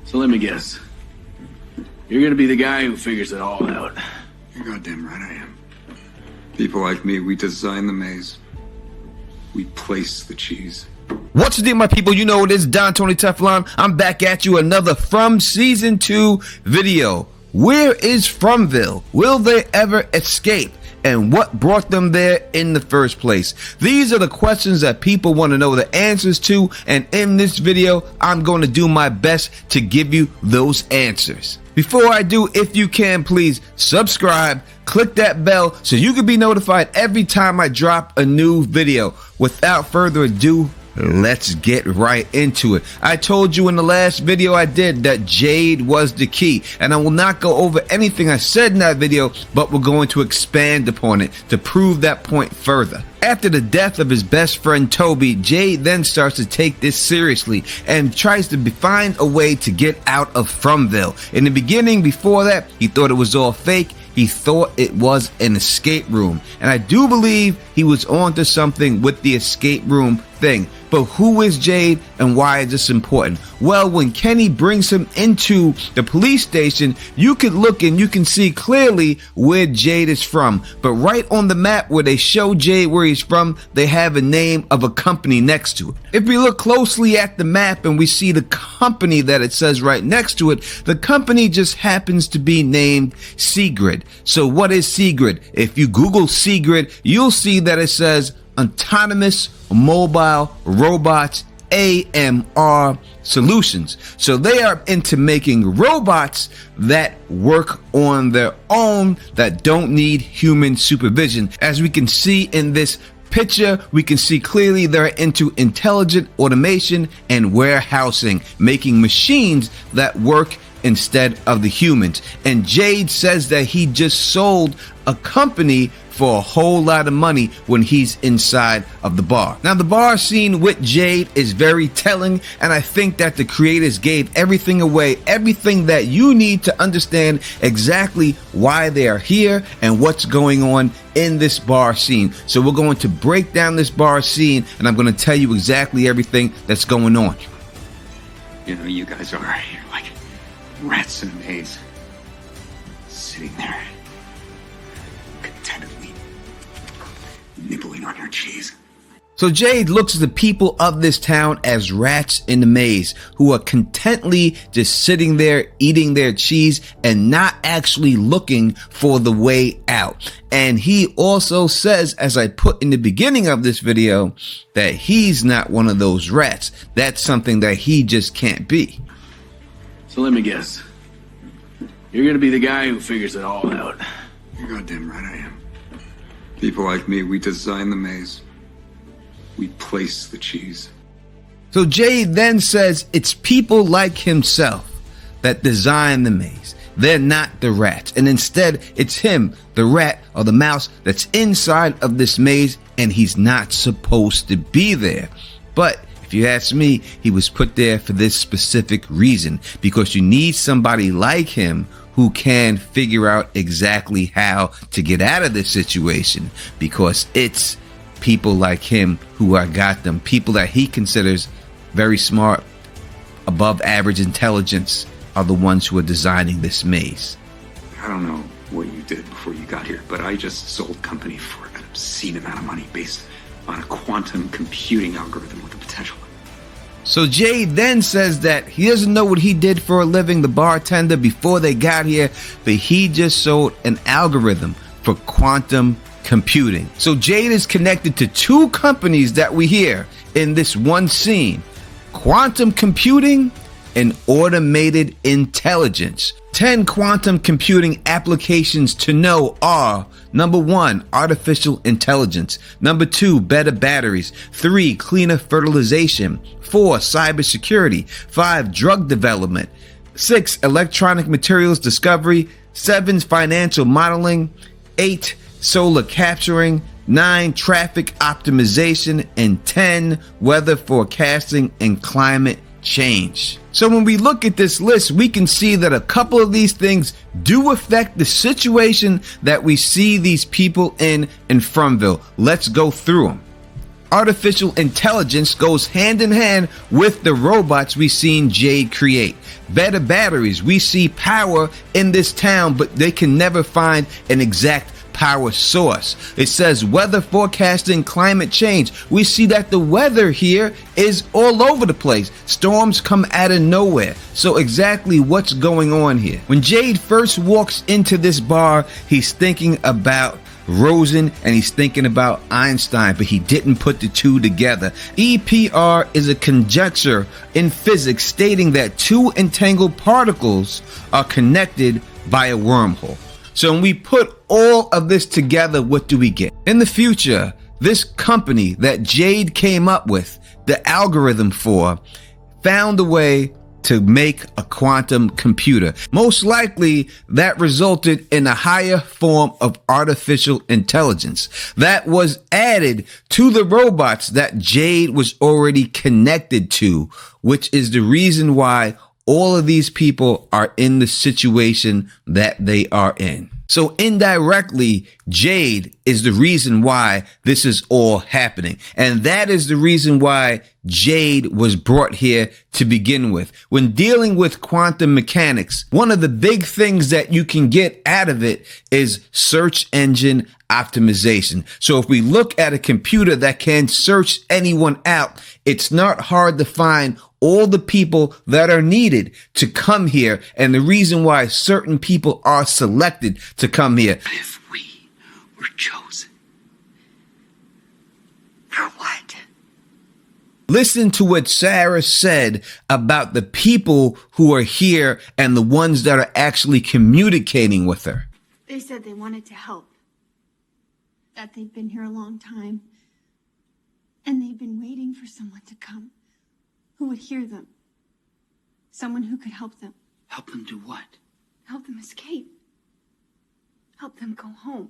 So let me guess. You're gonna be the guy who figures it all out. You're goddamn right I am. People like me, we design the maze. We place the cheese. What's the deal, my people? You know it is Don Tony Teflon. I'm back at you, another From Season 2 video. Where is Fromville? Will they ever escape? And what brought them there in the first place? These are the questions that people want to know the answers to, and in this video, I'm going to do my best to give you those answers. Before I do, if you can, please subscribe, click that bell so you can be notified every time I drop a new video. Without further ado, let's get right into it. I told you in the last video I did that Jade was the key, and I will not go over anything I said in that video, but we're going to expand upon it to prove that point further. After the death of his best friend Toby, Jade then starts to take this seriously and tries to find a way to get out of Fromville. In the beginning, before that, he thought it was all fake. He thought it was an escape room. And I do believe he was onto something with the escape room thing. But who is Jade and why is this important? Well, when Kenny brings him into the police station, you can look and you can see clearly where Jade is from. But right on the map where they show Jade where he's from, they have a name of a company next to it. If we look closely at the map and we see the company that it says right next to it, the company just happens to be named Seegrid. So what is Seegrid? If you Google Seegrid, you'll see that it says Autonomous Mobile Robots AMR Solutions. So they are into making robots that work on their own, that don't need human supervision. As we can see in this picture, we can see clearly they're into intelligent automation and warehousing, making machines that work instead of the humans. And Jade says that he just sold a company for a whole lot of money when he's inside of the bar. Now, the bar scene with Jade is very telling, and I think that the creators gave everything away, everything that you need to understand exactly why they are here and what's going on in this bar scene. So we're going to break down this bar scene, and I'm going to tell you exactly everything that's going on. You know, you guys are here like rats in a maze. Sitting there, contentedly nibbling on your cheese. So Jade looks at the people of this town as rats in the maze who are contently just sitting there eating their cheese and not actually looking for the way out. And he also says, as I put in the beginning of this video, that he's not one of those rats. That's something that he just can't be. So let me guess. You're gonna be the guy who figures it all out. You're goddamn right I am. People like me, we design the maze. We place the cheese. So Jade then says it's people like himself that design the maze. They're not the rats. And instead, it's him, the rat or the mouse, that's inside of this maze, and he's not supposed to be there. But if you ask me, he was put there for this specific reason, because you need somebody like him who can figure out exactly how to get out of this situation, because it's people like him who are got them, people that he considers very smart, above average intelligence, are the ones who are designing this maze. I don't know what you did before you got here, but I just sold company for an obscene amount of money based on a quantum computing algorithm with the potential. So Jade then says that he doesn't know what he did for a living, the bartender, before they got here, but he just sold an algorithm for quantum computing. So Jade is connected to two companies that we hear in this one scene: quantum computing and automated intelligence. 10 quantum computing applications to know are: number 1, artificial intelligence; number 2, better batteries; 3, cleaner fertilization; 4, cybersecurity; 5, drug development; 6, electronic materials discovery; 7, financial modeling; 8, solar capturing; 9, traffic optimization; and 10, weather forecasting and climate change. So when we look at this list, we can see that a couple of these things do affect the situation that we see these people in Fromville. Let's go through them. artificial intelligence goes hand in hand with the robots we seen Jade create. Better batteries. We see power in this town, but they can never find an exact power source. It says weather forecasting, climate change. We see that the weather here is all over the place. Storms come out of nowhere. So exactly what's going on here? When Jade first walks into this bar, he's thinking about Rosen and he's thinking about Einstein, but he didn't put the two together. EPR is a conjecture in physics stating that two entangled particles are connected by a wormhole. So when we put all of this together, what do we get? In the future, this company that Jade came up with the algorithm for found a way to make a quantum computer. Most likely that resulted in a higher form of artificial intelligence that was added to the robots that Jade was already connected to, which is the reason why all of these people are in the situation that they are in. So indirectly, Jade is the reason why this is all happening. And that is the reason why Jade was brought here to begin with. When dealing with quantum mechanics, one of the big things that you can get out of it is search engine optimization. So if we look at a computer that can search anyone out, it's not hard to find all the people that are needed to come here, and the reason why certain people are selected to come here. If we were chosen, for what? Listen to what Sarah said about the people who are here and the ones that are actually communicating with her. They said they wanted to help, that they've been here a long time, and they've been waiting for someone to come who would hear them. Someone who could help them. Help them do what? Help them escape. Help them go home.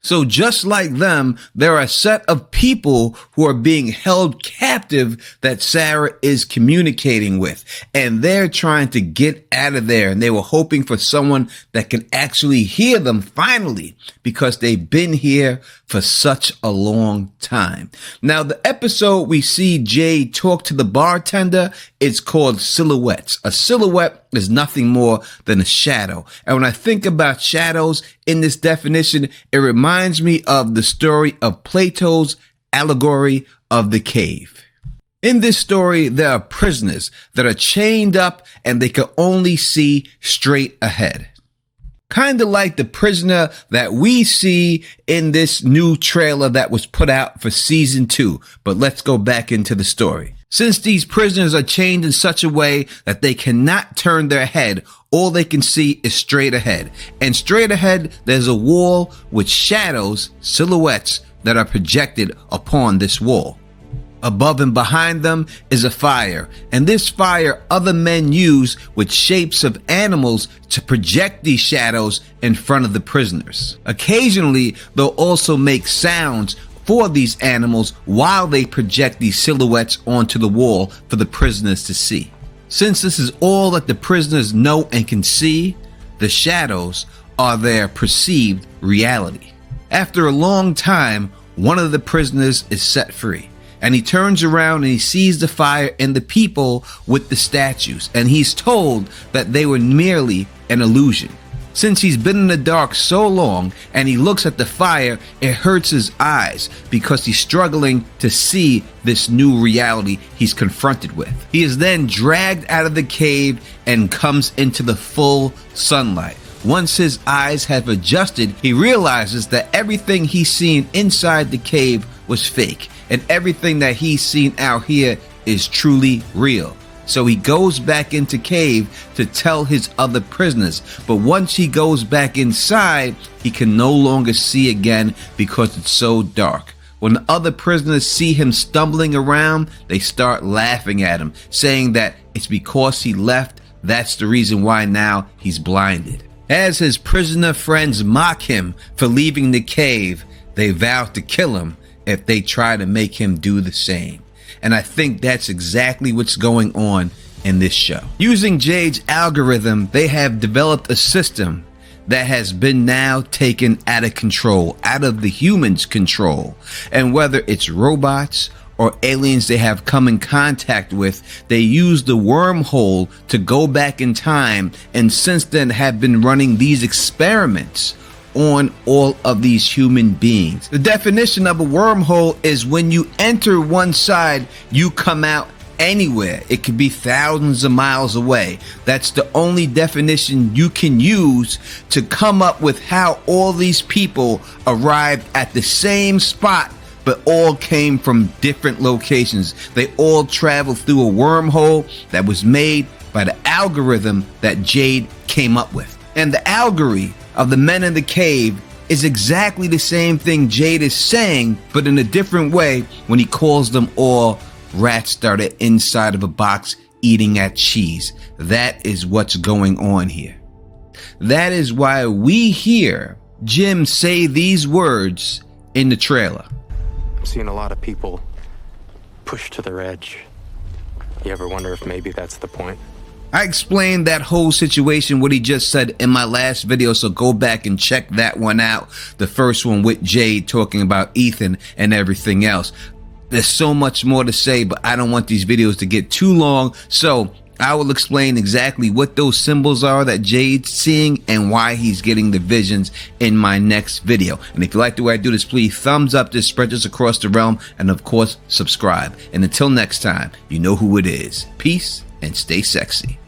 So just like them, there are a set of people who are being held captive that Sarah is communicating with, and they're trying to get out of there, and they were hoping for someone that can actually hear them finally, because they've been here for such a long time. Now, the episode we see Jade talk to the bartender is called Silhouettes. A silhouette is nothing more than a shadow. And when I think about shadows in this definition, it reminds me of the story of Plato's allegory of the cave. In this story, there are prisoners that are chained up and they can only see straight ahead. Kind of like the prisoner that we see in this new trailer that was put out for season 2. But let's go back into the story. Since these prisoners are chained in such a way that they cannot turn their head, all they can see is straight ahead. And straight ahead, there's a wall with shadows, silhouettes that are projected upon this wall. Above and behind them is a fire, and this fire other men use with shapes of animals to project these shadows in front of the prisoners. Occasionally, they'll also make sounds for these animals while they project these silhouettes onto the wall for the prisoners to see. Since this is all that the prisoners know and can see, the shadows are their perceived reality. After a long time, one of the prisoners is set free. And he turns around and he sees the fire and the people with the statues. And he's told that they were merely an illusion. Since he's been in the dark so long and he looks at the fire, it hurts his eyes because he's struggling to see this new reality he's confronted with. He is then dragged out of the cave and comes into the full sunlight. Once his eyes have adjusted, he realizes that everything he's seen inside the cave was fake, and everything that he's seen out here is truly real. So he goes back into cave to tell his other prisoners, but once he goes back inside, he can no longer see again because it's so dark. When the other prisoners see him stumbling around, they start laughing at him, saying that it's because he left, that's the reason why now he's blinded. As his prisoner friends mock him for leaving the cave, they vow to kill him if they try to make him do the same. And I think that's exactly what's going on in this show. Using Jade's algorithm, they have developed a system that has been now taken out of control, out of the humans' control. And whether it's robots or aliens they have come in contact with, they use the wormhole to go back in time, and since then have been running these experiments on all of these human beings. The definition of a wormhole is when you enter one side, you come out anywhere. It could be thousands of miles away. That's the only definition you can use to come up with how all these people arrived at the same spot, but all came from different locations. They all traveled through a wormhole that was made by the algorithm that Jade came up with. And the allegory of the men in the cave is exactly the same thing Jade is saying, but in a different way when he calls them all rats that are inside of a box eating at cheese. That is what's going on here. That is why we hear Jim say these words in the trailer. I'm seeing a lot of people pushed to their edge. You ever wonder if maybe that's the point? I explained that whole situation, what he just said, in my last video, so go back and check that one out. The first one with Jade talking about Ethan and everything else. There's so much more to say, but I don't want these videos to get too long, so I will explain exactly what those symbols are that Jade's seeing and why he's getting the visions in my next video. And if you like the way I do this, please thumbs up this, spread this across the realm, and of course, subscribe. And until next time, you know who it is. Peace and stay sexy.